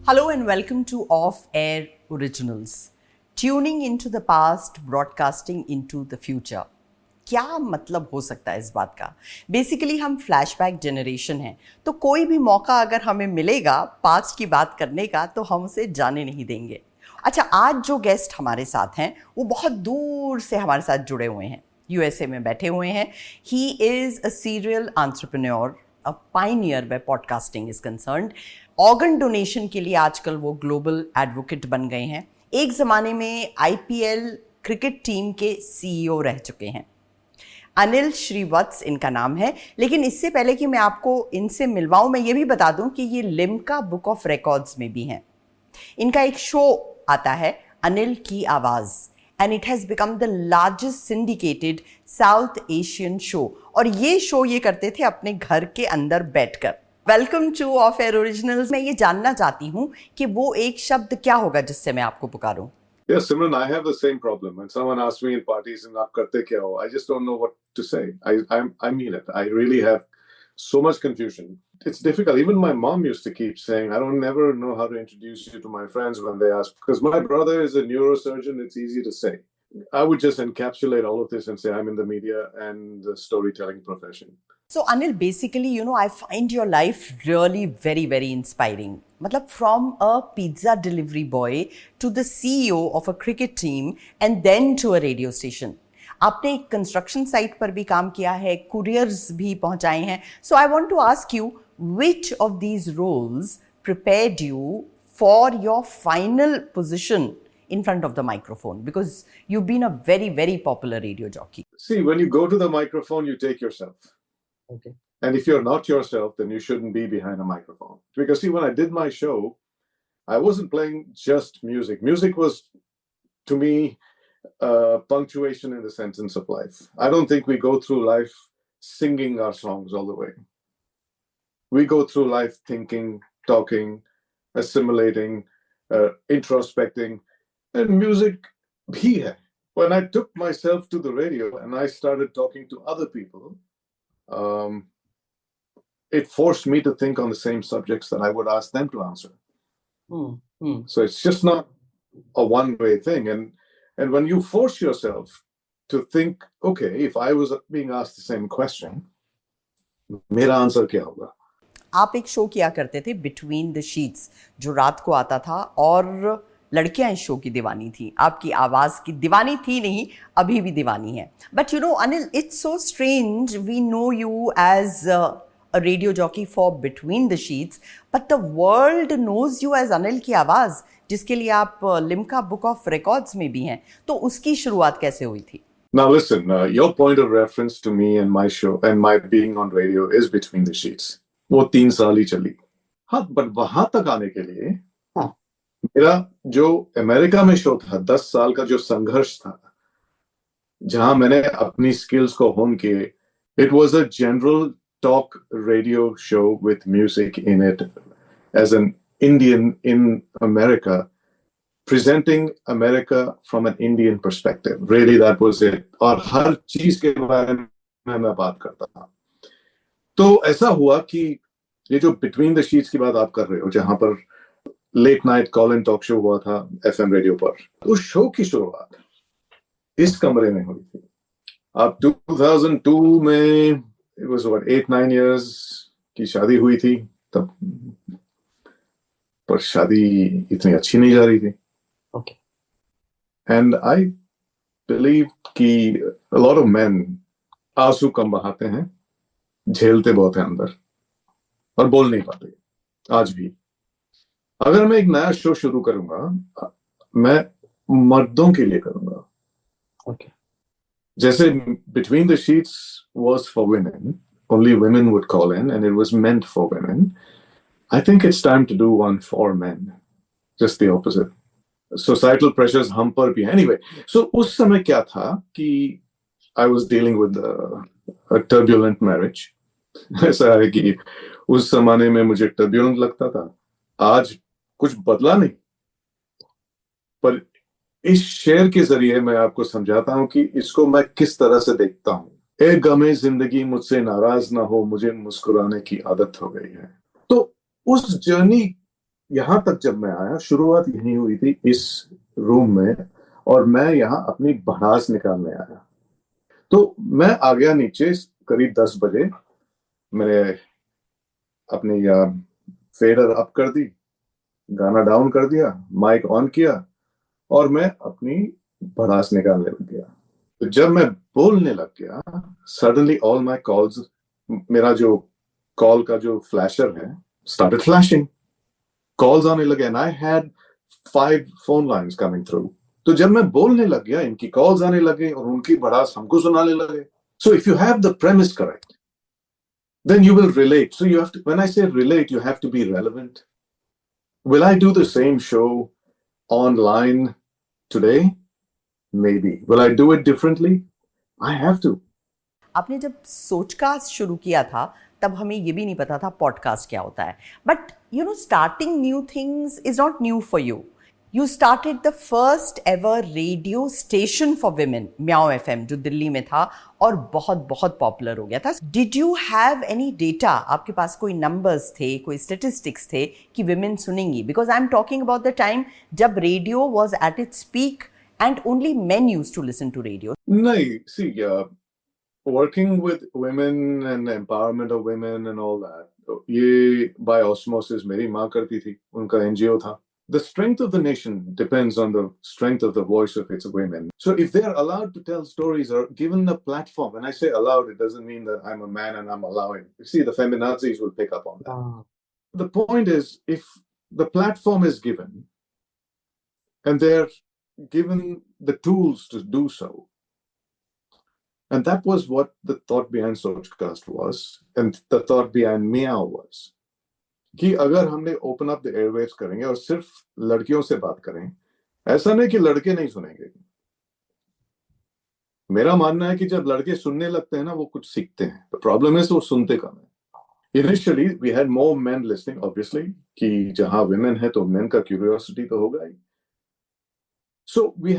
Hello and welcome to Off Air Originals. Tuning into the past, broadcasting into the future. क्या मतलब हो सकता है इस बात का? बेसिकली हम फ्लैशबैक जनरेशन हैं, तो कोई भी मौका अगर हमें मिलेगा पास्ट की बात करने का तो हम उसे जाने नहीं देंगे. अच्छा, आज जो गेस्ट हमारे साथ हैं वो बहुत दूर से हमारे साथ जुड़े हुए हैं, यूएसए में बैठे हुए हैं. He is a serial entrepreneur, a pioneer way podcasting is concerned. Organ donation के लिए आजकल वो ग्लोबल एडवोकेट बन गए हैं. एक ज़माने में आईपीएल क्रिकेट टीम के सीईओ रह चुके हैं. अनिल श्रीवत्स इनका नाम है. लेकिन इससे पहले कि मैं आपको इनसे मिलवाऊं, मैं ये भी बता दूं कि ये लिम्का बुक ऑफ रिकॉर्ड्स में भी हैं. इनका एक शो आता है अनिल की आवाज़, and it has become the largest syndicated south Asian show. और ये शो ये करते थे अपने घर के अंदर बैठकर. Welcome two of Air originals. मैं ये जानना चाहती हूँ कि वो एक शब्द क्या होगा जिससे मैं आपको पुकारूं. Yes, Simran, I have the same problem. When someone asks me in parties, and "Aap karte kya ho?" I just don't know what to say. I mean it. I really have so much confusion. It's difficult. Even my mom used to keep saying, "I don't never know how to introduce you to my friends when they ask." Because my brother is a neurosurgeon, it's easy to say. I would just encapsulate all of this and say I'm in the media and the storytelling profession. So Anil, basically, I find your life really very, very inspiring. मतलब from a pizza delivery boy to the CEO of a cricket team and then to a radio station. आपने एक construction site पर भी काम किया है, couriers भी पहुंचाए हैं. So I want to ask you, which of these roles prepared you for your final position in front of the microphone? Because you've been a very, very popular radio jockey. See, when you go to the microphone, you take yourself. Okay. And if you're not yourself, then you shouldn't be behind a microphone. Because see, when I did my show, I wasn't playing just music. Music was, to me, punctuation in the sentence of life. I don't think we go through life singing our songs all the way. We go through life thinking, talking, assimilating, introspecting, and music bhi hai. When I took myself to the radio and I started talking to other people, it forced me to think on the same subjects that I would ask them to answer. So it's just not a one-way thing. And when you force yourself to think, okay, if I was being asked the same question, मेरा answer क्या होगा? आप एक show किया करते थे between the sheets, जो रात को आता था, और लड़कियां इस शो की दीवानी थी. आपकी आवाज़ की दीवानी थी नहीं, अभी भी दीवानी है. But Anil, it's so strange. We know you as a radio jockey for Between the Sheets, but the world knows you as Anil की आवाज़, जिसके लिए आप लिम्का बुक ऑफ रिकॉर्ड्स में भी हैं. तो उसकी शुरुआत कैसे हुई थी? Now listen, your point of reference to me and my show and my being on radio is Between the Sheets. वो 3 साल ही चली. हाँ, बट वहां तक आने के लिए मेरा जो अमेरिका में शो था, 10 साल का जो संघर्ष था, जहां मैंने अपनी स्किल्स को होन किए, it was a general talk radio show with music in it as an Indian in America, presenting America from an Indian perspective. Really, that was it. और हर चीज के बारे में मैं बात करता था. तो ऐसा हुआ कि ये जो बिटवीन द शीट्स की बात आप कर रहे हो, जहां पर late night call in talk show हुआ था एफएम रेडियो पर, उस शो की शुरुआत इस कमरे में हुई थी. अब 2002 में it was what 8-9 years की शादी हुई थी तब, पर शादी इतनी अच्छी नहीं जा रही थी. Okay. And I believe कि a lot of men आंसू कम बहाते हैं, झेलते बहुत हैं अंदर और बोल नहीं पाते. आज भी अगर मैं एक नया शो शुरू करूंगा, मैं मर्दों के लिए करूंगा. Okay. जैसे Between the Sheets was for women, only women would call in and it was meant for women. I think it's time to do one for men. Just the opposite. Societal pressures हम पर भी. Anyway, so उस समय क्या था कि I was dealing with a turbulent marriage. ऐसा है कि उस जमाने में मुझे turbulent लगता था. आज कुछ बदला नहीं, पर इस शेर के जरिए मैं आपको समझाता हूं कि इसको मैं किस तरह से देखता हूं. ए गमे जिंदगी मुझसे नाराज ना हो, मुझे मुस्कुराने की आदत हो गई है. तो उस जर्नी यहां तक जब मैं आया, शुरुआत यही हुई थी इस रूम में, और मैं यहाँ अपनी भड़ास निकालने आया। तो मैं आ गया नीचे करीब 10 बजे, मैंने अपनी फेडर अप कर दी, गाना डाउन कर दिया, माइक ऑन किया, और मैं अपनी भड़ास निकालने लग गया। तो जब मैं बोलने लग गया, सडनली ऑल माय कॉल्स, मेरा जो कॉल का जो फ्लैशर है, स्टार्टेड फ्लैशिंग, कॉल्स आने लगे, and I had 5 phone lines coming through. तो जब मैं बोलने लग गया, इनकी कॉल्स आने लगे और उनकी भड़ास हमको सुनाने लगे। So if you have the premise correct, then you will relate. So you have to, when I say relate, you have to be relevant. Will I do the same show online today? Maybe. Will I do it differently? I have to. आपने जब सोचकास्ट शुरू किया था तब हमें ये भी नहीं पता था पॉडकास्ट क्या होता है, but you know starting new things is not new for you. You started the first ever radio station for women, meow FM, जो दिल्ली में था और बहुत बहुत पॉपुलर हो गया था। Did you have any data, आपके पास कोई नंबर्स थे, कोई स्टेटिस्टिक्स थे कि विमेन सुनेंगी? Because I am talking about the time जब radio was at its peak and only men used to listen to radio. Nahi, see, working with women and empowerment of women and all that, ये by osmosis मेरी माँ करती थी, उनका NGO था. The strength of the nation depends on the strength of the voice of its women. So if they are allowed to tell stories or given the platform, and I say allowed, it doesn't mean that I'm a man and I'm allowing. You see, the feminazis will pick up on that. The point is, if the platform is given and they're given the tools to do so, and that was what the thought behind Sochcast was, and the thought behind Meow was, कि अगर हमने open up the airwaves करेंगे और सिर्फ लड़कियों से बात करें, ऐसा नहीं कि लड़के नहीं सुनेंगे। मेरा मानना है कि जब लड़के सुनने लगते हैं ना, वो कुछ सीखते हैं। द प्रॉब्लम इज वो सुनते कम है। Initially we had more men listening, obviously, कि जहां विमेन है तो मेन का क्यूरियोसिटी तो होगा ही। So we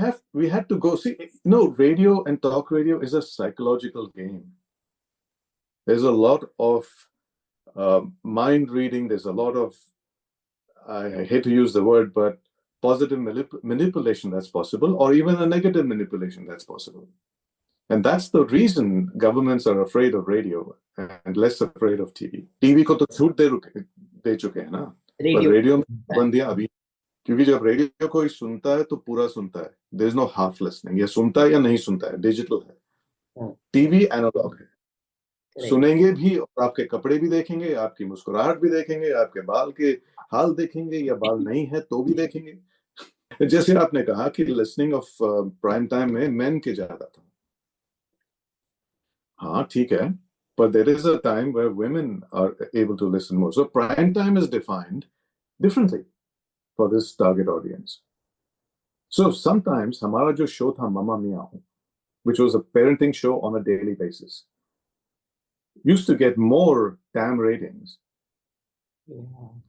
had to go see. No, radio and talk radio is a psychological game. There's a lot of mind reading. There's a lot of, I hate to use the word, but positive manipulation that's possible, or even a negative manipulation that's possible. And that's the reason governments are afraid of radio and less afraid of TV. TV को तो छूट दे चुके हैं ना, पर radio में बंद दिया अभी, क्योंकि जब रेडियो कोई सुनता है तो पूरा सुनता है। There is no half listening, या सुनता है या नहीं सुनता है, डिजिटल है। टीवी एनालॉग है, सुनेंगे भी और आपके कपड़े भी देखेंगे, आपकी मुस्कुराहट भी देखेंगे, आपके बाल के हाल देखेंगे, या बाल नहीं है तो भी देखेंगे। जैसे आपने कहा कि लिसनिंग ऑफ प्राइम टाइम में मेन के ज्यादा था, हाँ ठीक है, but there is a time where women are able to listen more. So prime time is defined differently for this target audience. So sometimes हमारा जो शो था Mamma Meow, which was a parenting show on a daily basis, used to get more damn ratings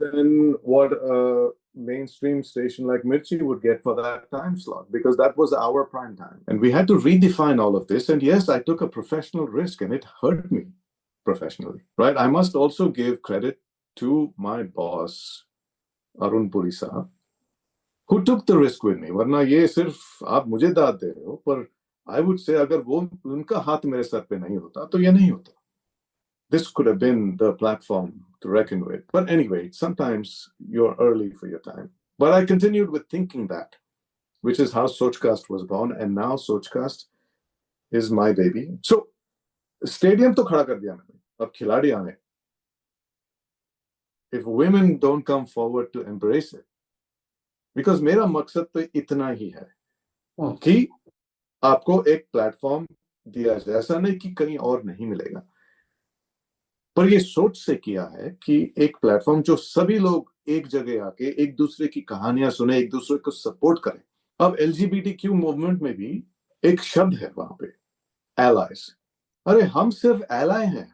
than what a mainstream station like Mirchi would get for that time slot, because that was our prime time. And we had to redefine all of this. And yes, I took a professional risk and it hurt me professionally, right? I must also give credit to my boss, Arun Puri Saab, who took the risk with me. वरना ये सिर्फ आप मुझे दाद दे रहे हो, पर I would say अगर वो उनका हाथ मेरे सर पे नहीं होता तो ये नहीं होता. This could have been the platform to reckon with. But anyway, sometimes you're early for your time. But I continued with thinking that, which is how Sochcast was born, and now Sochcast is my baby. So stadium तो खड़ा कर दिया मैंने, अब खिलाड़ी आने. If women don't come forward to embrace it, because मेरा मकसद तो इतना ही है कि आपको एक प्लेटफॉर्म दिया जाए, ऐसा नहीं कि कहीं और नहीं मिलेगा, पर ये सोच से किया है कि एक प्लेटफॉर्म जो सभी लोग एक जगह आके एक दूसरे की कहानियां सुने, एक दूसरे को सपोर्ट करें. अब LGBTQ मूवमेंट में भी एक शब्द है वहां पे, एलाइज. अरे हम सिर्फ एलाय हैं.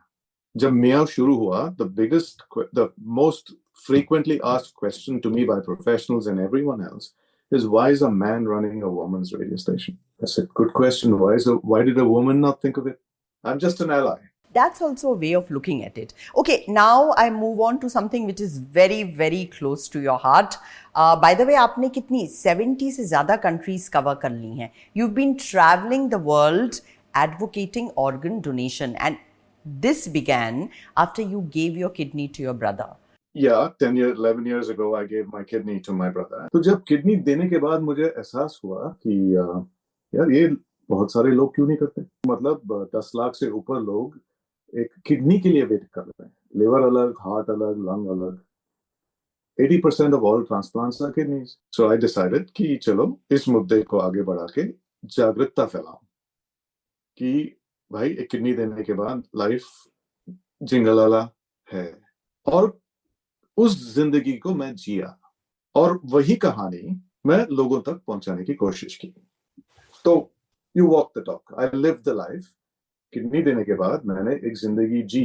जब मियाँ शुरू हुआ, the most frequently asked question to me by professionals and everyone else is, why is a man running a woman's radio station? I said, good question. Why did a woman not think of it? I'm just an ally. That's also a way of looking at it. Okay, now I move on to something which is very, very close to your heart. By the way, आपने कितनी 70 से ज़्यादा countries cover कर ली हैं. You've been traveling the world advocating organ donation, and this began after you gave your kidney to your brother. Yeah, 11 years ago, I gave my kidney to my brother. तो जब kidney देने के बाद मुझे एहसास हुआ कि यार ये बहुत सारे लोग क्यों नहीं करते. मतलब 10 लाख से ऊपर लोग एक किडनी के लिए वेट कर रहे हैं. लिवर अलग, हार्ट अलग, लंग अलग. 80% of all transplants are kidneys. So I decided कि चलो इस मुद्दे को आगे बढ़ा के जागरूकता फैलाऊं कि भाई एक किडनी देने के बाद लाइफ जिंगलाला है. और उस जिंदगी को मैं जिया और वही कहानी मैं लोगों तक पहुंचाने की कोशिश की. तो you walk the talk, I live the life. Kidney देने के बाद मैंने एक जिंदगी जी.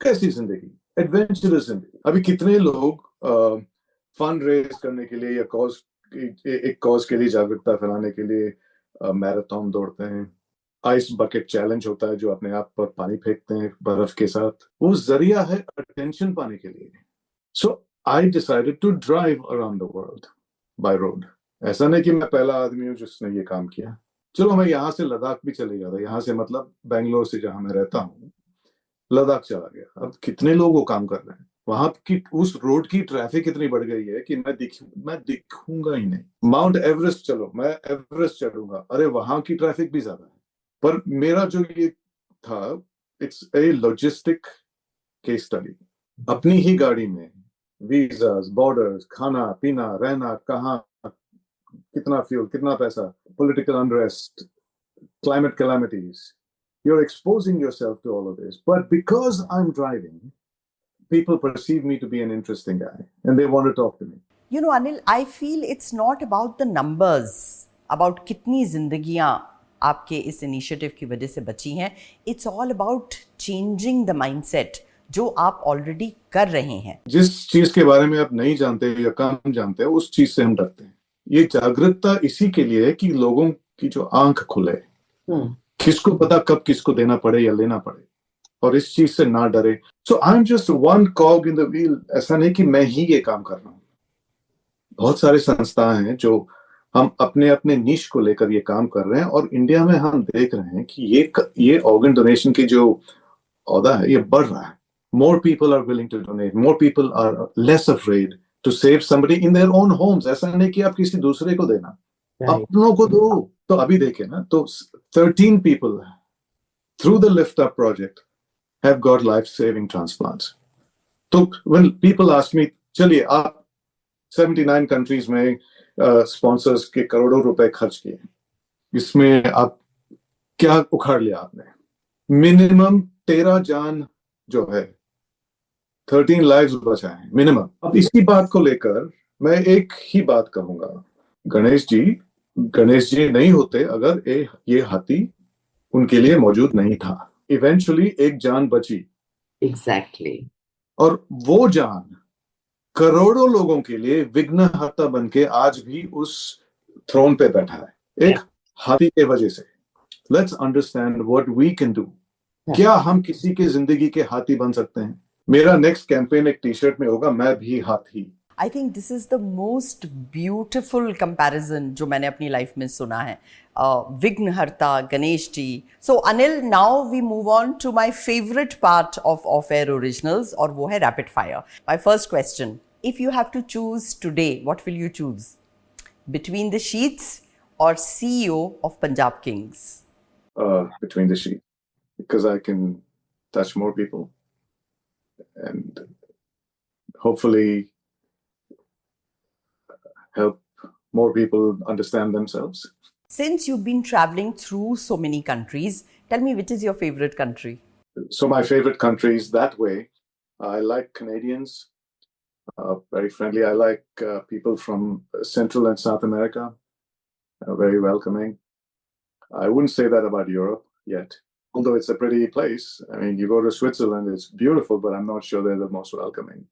कैसी जिंदगी? एडवेंचरस जिंदगी. अभी कितने लोग फंड रेज करने के लिए या एक कॉज के लिए जागरूकता फैलाने के लिए मैराथन दौड़ते हैं. आइस बकेट चैलेंज होता है जो अपने आप पर पानी फेंकते हैं बर्फ के साथ. वो जरिया है अटेंशन पाने के लिए. So I decided to drive around the world by road. ऐसा नहीं कि मैं पहला आदमी हूँ जिसने ये काम किया. चलो मैं यहाँ से लद्दाख भी चले गया था. यहाँ से मतलब बेंगलोर से जहां मैं रहता हूँ लद्दाख चला गया. अब कितने लोग वो काम कर रहे हैं. वहां की उस रोड की ट्रैफिक इतनी बढ़ गई है कि मैं दिखूंगा ही नहीं. माउंट एवरेस्ट चलो, मैं एवरेस्ट चढ़ूंगा, अरे वहां की ट्रैफिक भी ज्यादा है. पर मेरा जो ये था, it's a logistic case study. अपनी ही गाड़ी में वीजास, बॉर्डर्स, खाना पीना, रहना कहाँ, कितना फ्यूल, कितना पैसा, political unrest, climate calamities. You're exposing yourself to all of this. But because I'm driving, people perceive me to be an interesting guy and they want to talk to me. You know, Anil, I feel it's not about the numbers, about कितनी जिंदगियां आपके इस initiative की वजह से बची हैं. It's all about changing the mindset जो आप ऑलरेडी कर रहे हैं. जिस चीज के बारे में आप नहीं जानते या कम जानते हैं, उस चीज से हम डरते हैं. ये जागरूकता इसी के लिए है कि लोगों की जो आंख खुले. किसको पता कब किसको देना पड़े या लेना पड़े, और इस चीज से ना डरे. So I am just one cog in the wheel. ऐसा नहीं कि मैं ही ये काम कर रहा हूँ. बहुत सारे संस्थाएं हैं जो हम अपने अपने निश को लेकर ये काम कर रहे हैं. और इंडिया में हम देख रहे हैं कि ये ऑर्गन डोनेशन की जो औदा है ये बढ़ रहा है. More people are willing to donate. More people are less afraid to save somebody in their own homes. ऐसा नहीं कि आप किसी दूसरे को देना, अपनों को दो. तो अभी देखे ना, तो 13 people through the Lift Up project have got life-saving transplants. तो when people ask me, चलिए आप 79 countries में sponsors के करोड़ों रुपए खर्च किए, इसमें आप क्या उखाड़ लिया आपने? मिनिमम 13 जान जो है, 13 लाइव्स बचाए मिनिमम. अब इसी बात को लेकर मैं एक ही बात कहूंगा. गणेश जी नहीं होते अगर ये हाथी उनके लिए मौजूद नहीं था. इवेंचुअली एक जान बची. Exactly. और वो जान करोड़ों लोगों के लिए विघ्नहर्ता बनके आज भी उस थ्रोन पे बैठा है, एक हाथी के वजह से. Let's understand what we can do. क्या हम किसी के जिंदगी के हाथी बन सकते हैं? मेरा नेक्स्ट कैंपेन एक टी शर्ट में होगा, मैं भी हाथी. I think this is the most beautiful comparison जो मैंने अपनी लाइफ में सुना है. विघ्नहर्ता Ganesh ji. So Anil, now we move on to my favourite part of Air Originals, और वो है rapid fire. My first question, if you have to choose today, what will you choose between the sheets और CEO of Punjab Kings? Between the sheets, because I can touch more people and hopefully help more people understand themselves. Since you've been traveling through so many countries, tell me, which is your favorite country? So my favorite countries that way, I like Canadians, very friendly. I like people from Central and South America, very welcoming. I wouldn't say that about Europe yet, although it's a pretty place. I mean, you go to Switzerland, it's beautiful, but I'm not sure they're the most welcoming.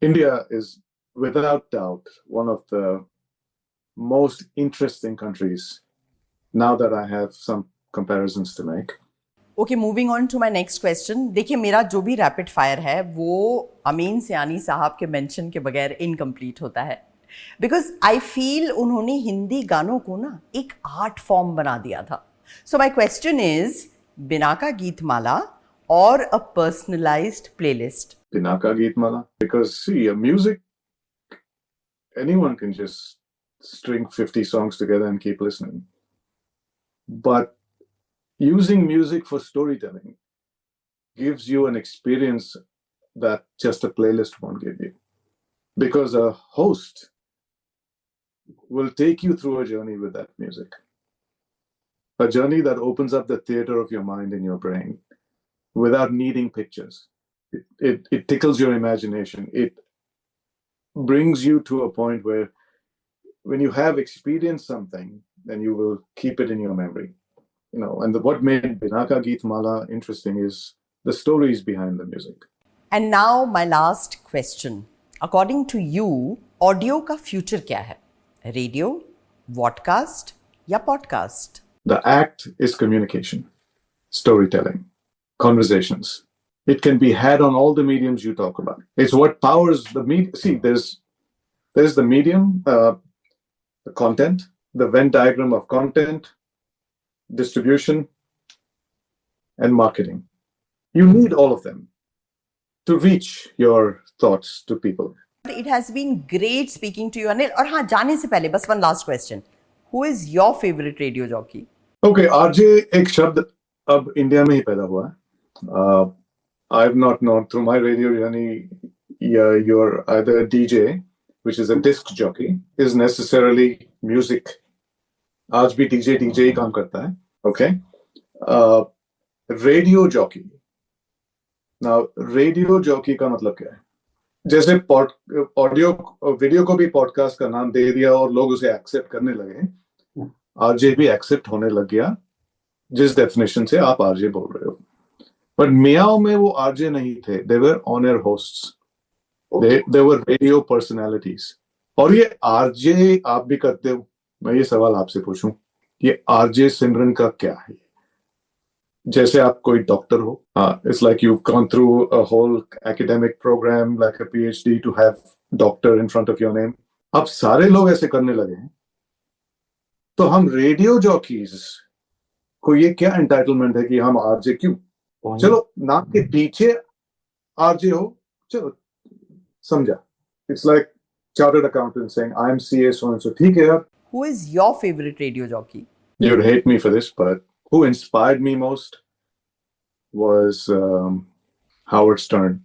India is without doubt one of the most interesting countries now that I have some comparisons to make. Okay, moving on to my next question. देखिए, मेरा जो भी rapid fire है वो अमीन सयानी साहब के mention के बगैर इनकम्प्लीट होता है, बिकॉज आई फील उन्होंने हिंदी गानों को ना एक आर्ट फॉर्म बना दिया था. So my question is, Binaca Geetmala और a personalised playlist? Pinaka Geetmala. Because see, music, anyone can just string 50 songs together and keep listening. But using music for storytelling gives you an experience that just a playlist won't give you. Because a host will take you through a journey with that music. A journey that opens up the theater of your mind and your brain without needing pictures. It tickles your imagination. It brings you to a point where when you have experienced something, then you will keep it in your memory. You know, and what made Binaka Geetmala interesting is the stories behind the music. And now my last question. According to you, audio का future क्या है? Radio, vodcast या podcast? The act is communication, storytelling, conversations. It can be had on all the mediums you talk about. It's what powers the media. See, there's the medium, the content, the Venn diagram of content, distribution, and marketing. You need all of them to reach your thoughts to people. It has been great speaking to you, Anil. और हाँ, जाने से पहले बस one last question. Who is your favorite radio jockey? Okay, RJ एक शब्द अब India में ही पैदा हुआ है. I've not known through my radio journey, you're either a DJ, which is a disc jockey, is necessarily music. आज भी DJ ही काम करता है. Okay, radio jockey. Now, radio jockey का मतलब क्या है? जैसे ऑडियो वीडियो को भी पॉडकास्ट का नाम दे दिया और लोग उसे एक्सेप्ट करने लगे, आरजे भी एक्सेप्ट होने लग गया जिस डेफिनेशन से आप आरजे बोल रहे हो. बट मियाओ में वो आरजे नहीं थे, they were on air hosts, they were radio personalities. और ये आरजे आप भी करते हो. मैं ये सवाल आपसे पूछूं, ये आरजे सिमरन का क्या है? जैसे आप कोई डॉक्टर हो, it's like you've gone through a whole academic program like a PhD to have doctor in front of your name. अब सारे लोग ऐसे करने लगे हैं, तो हम रेडियो जॉकीज को ये क्या एंटाइटलमेंट है कि हम आरजे क्यों? चलो नाम के पीछे आरजे हो, चलो समझा. It's like chartered accountant saying I'm CA so and so. ठीक है यार. Who is your favorite radio jockey? You'd hate me for this, but who inspired me most was Howard Stern.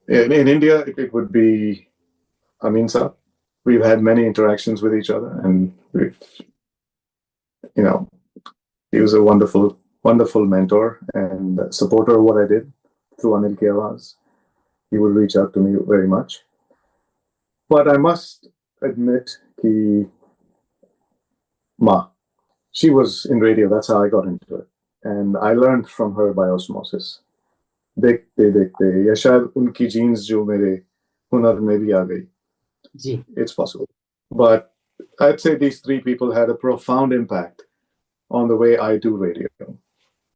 In India, it would be Amin Saab. We've had many interactions with each other, and he was a wonderful, wonderful mentor and supporter of what I did through Anil Ki Awaaz. He would reach out to me very much. But I must admit, Ma, she was in radio. That's how I got into it. And I learned from her by osmosis. देखते या शायद उनकी jeans जो मेरे हुनर में भी आ गई. It's possible. But I'd say these three people had a profound impact on the way I do radio.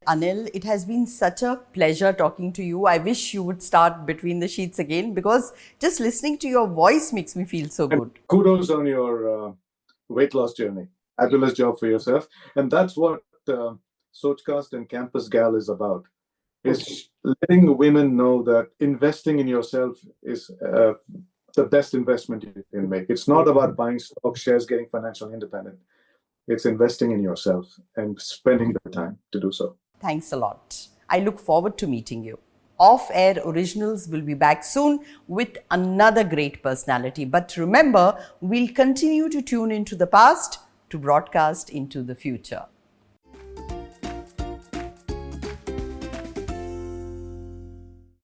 Anil, it has been such a pleasure talking to you. I wish you would start Between the Sheets again, because just listening to your voice makes me feel so good. And kudos on your weight loss journey. Fabulous job for yourself. And that's what Sochcast and Campus Gal is about. Is letting women know that investing in yourself is the best investment you can make. It's not about buying stock shares, getting financially independent. It's investing in yourself and spending the time to do so. Thanks a lot. I look forward to meeting you. Off-Air Originals will be back soon with another great personality. But remember, we'll continue to tune into the past to broadcast into the future.